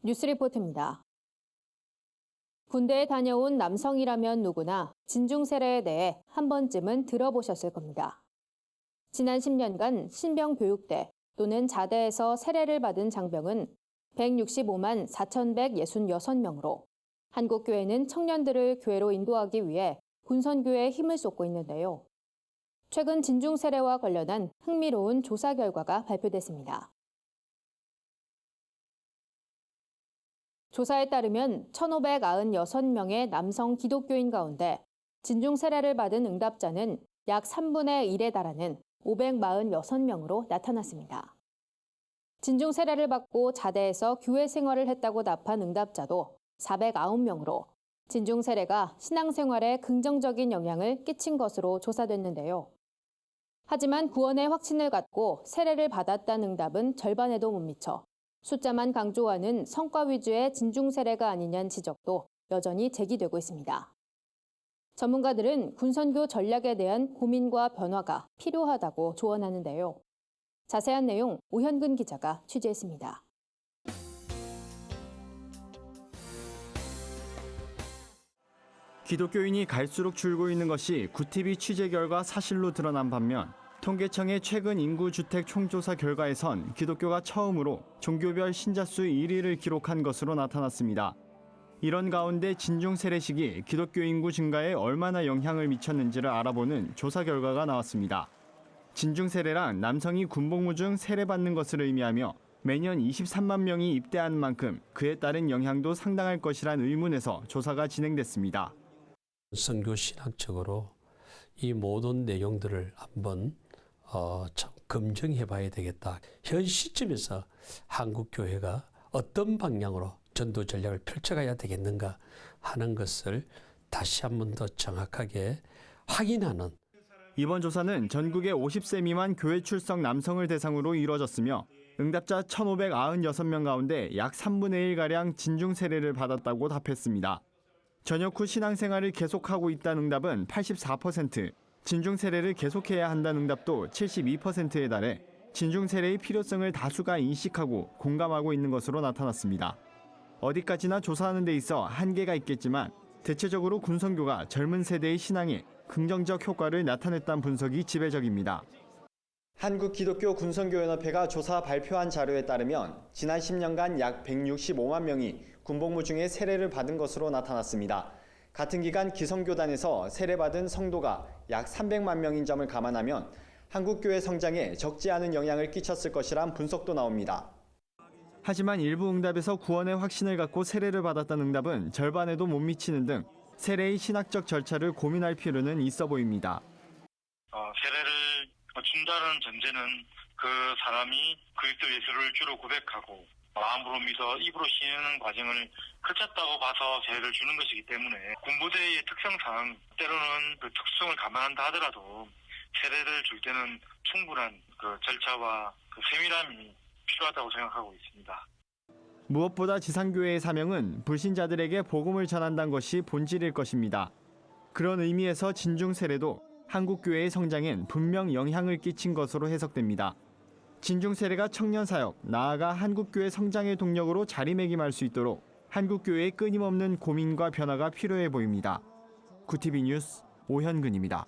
뉴스 리포트입니다. 군대에 다녀온 남성이라면 누구나 진중 세례에 대해 한 번쯤은 들어보셨을 겁니다. 지난 10년간 신병 교육대 또는 자대에서 세례를 받은 장병은 165만 4,166명으로 한국교회는 청년들을 교회로 인도하기 위해 군선교회에 힘을 쏟고 있는데요. 최근 진중 세례와 관련한 흥미로운 조사 결과가 발표됐습니다. 조사에 따르면 1,596명의 남성 기독교인 가운데 진중 세례를 받은 응답자는 약 3분의 1에 달하는 546명으로 나타났습니다. 진중 세례를 받고 자대에서 교회 생활을 했다고 답한 응답자도 409명으로 진중 세례가 신앙생활에 긍정적인 영향을 끼친 것으로 조사됐는데요. 하지만 구원의 확신을 갖고 세례를 받았다는 응답은 절반에도 못 미쳐 숫자만 강조하는 성과 위주의 진중 세례가 아니냐는 지적도 여전히 제기되고 있습니다. 전문가들은 군선교 전략에 대한 고민과 변화가 필요하다고 조언하는데요. 자세한 내용 오현근 기자가 취재했습니다. 기독교인이 갈수록 줄고 있는 것이 구티비 취재 결과 사실로 드러난 반면 통계청의 최근 인구주택 총조사 결과에선 기독교가 처음으로 종교별 신자 수 1위를 기록한 것으로 나타났습니다. 이런 가운데 진중 세례식이 기독교 인구 증가에 얼마나 영향을 미쳤는지를 알아보는 조사 결과가 나왔습니다. 진중 세례란 남성이 군복무 중 세례받는 것을 의미하며 매년 23만 명이 입대하는 만큼 그에 따른 영향도 상당할 것이란 의문에서 조사가 진행됐습니다. 선교 신학적으로 이 모든 내용들을 한번 참 검증해 봐야 되겠다. 현 시점에서 한국 교회가 어떤 방향으로 전도 전략을 펼쳐가야 되겠는가 하는 것을 다시 한 번 더 정확하게 확인하는. 이번 조사는 전국의 50세 미만 교회 출석 남성을 대상으로 이뤄졌으며 응답자 1,596명 가운데 약 3분의 1가량 진중 세례를 받았다고 답했습니다. 전역 후 신앙생활을 계속하고 있다는 응답은 84%, 진중 세례를 계속해야 한다는 응답도 72%에 달해 진중 세례의 필요성을 다수가 인식하고 공감하고 있는 것으로 나타났습니다. 어디까지나 조사하는 데 있어 한계가 있겠지만 대체적으로 군선교가 젊은 세대의 신앙에 긍정적 효과를 나타냈다는 분석이 지배적입니다. 한국기독교 군선교연합회가 조사 발표한 자료에 따르면 지난 10년간 약 165만 명이 군복무 중에 세례를 받은 것으로 나타났습니다. 같은 기간 기성교단에서 세례받은 성도가 약 300만 명인 점을 감안하면 한국교회 성장에 적지 않은 영향을 끼쳤을 것이란 분석도 나옵니다. 하지만 일부 응답에서 구원의 확신을 갖고 세례를 받았다는 응답은 절반에도 못 미치는 등 세례의 신학적 절차를 고민할 필요는 있어 보입니다. 세례를 준다는 전제는 그 사람이 그리스도 예수를 주로 고백하고 마음으로 믿어 입으로 신는 과정을 거쳤다고 봐서 세례를 주는 것이기 때문에 군부대의 특성상 때로는 그 특성을 감안한다 하더라도 세례를 줄 때는 충분한 그 절차와 그 세밀함이 필요하다고 생각하고 있습니다. 무엇보다 지상교회의 사명은 불신자들에게 복음을 전한다는 것이 본질일 것입니다. 그런 의미에서 진중 세례도 한국교회의 성장엔 분명 영향을 끼친 것으로 해석됩니다. 진중 세례가 청년 사역, 나아가 한국교회 성장의 동력으로 자리매김할 수 있도록 한국교회의 끊임없는 고민과 변화가 필요해 보입니다. 구티비 뉴스 오현근입니다.